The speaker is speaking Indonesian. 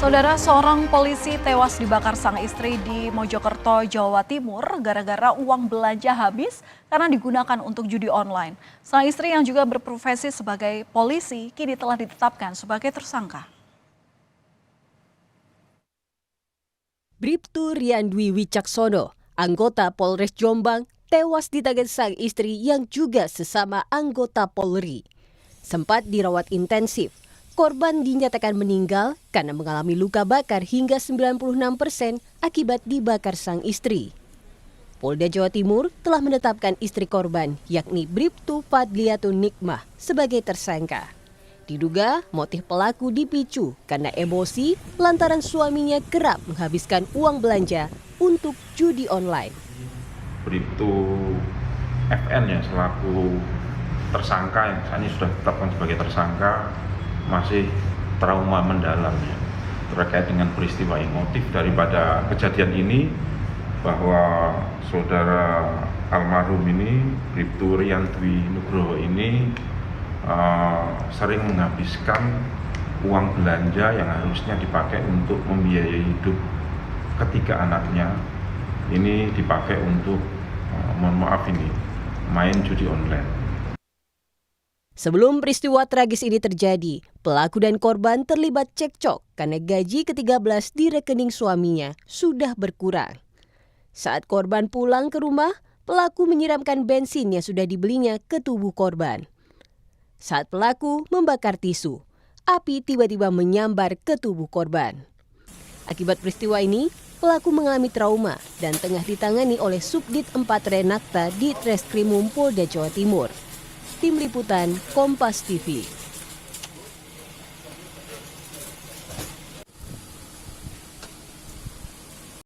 Saudara, seorang polisi tewas dibakar sang istri di Mojokerto, Jawa Timur gara-gara uang belanja habis karena digunakan untuk judi online. Sang istri yang juga berprofesi sebagai polisi kini telah ditetapkan sebagai tersangka. Bribtu Riandwi Wicaksono, anggota Polres Jombang, tewas di tangan sang istri yang juga sesama anggota Polri. Sempat dirawat intensif, korban dinyatakan meninggal karena mengalami luka bakar hingga 96% akibat dibakar sang istri. Polda Jawa Timur telah menetapkan istri korban, yakni Bribtu Fadliatun Nikmah, sebagai tersangka. Diduga motif pelaku dipicu karena emosi lantaran suaminya kerap menghabiskan uang belanja untuk judi online. Bribtu FN ya selaku tersangka yang saat ini sudah ditetapkan sebagai tersangka masih trauma mendalam ya, terkait dengan peristiwa emotif daripada kejadian ini, bahwa saudara almarhum ini Bribtu Riandwi Nugroho ini sering menghabiskan uang belanja yang harusnya dipakai untuk membiayai hidup ketiga anaknya, ini dipakai untuk main judi online. Sebelum peristiwa tragis ini terjadi, pelaku dan korban terlibat cekcok karena gaji ke-13 di rekening suaminya sudah berkurang. Saat korban pulang ke rumah, pelaku menyiramkan bensin yang sudah dibelinya ke tubuh korban. Saat pelaku membakar tisu, api tiba-tiba menyambar ke tubuh korban. Akibat peristiwa ini, pelaku mengalami trauma dan tengah ditangani oleh Subdit 4 Renakta di Treskrimum Polda Jawa Timur. Tim Liputan Kompas TV.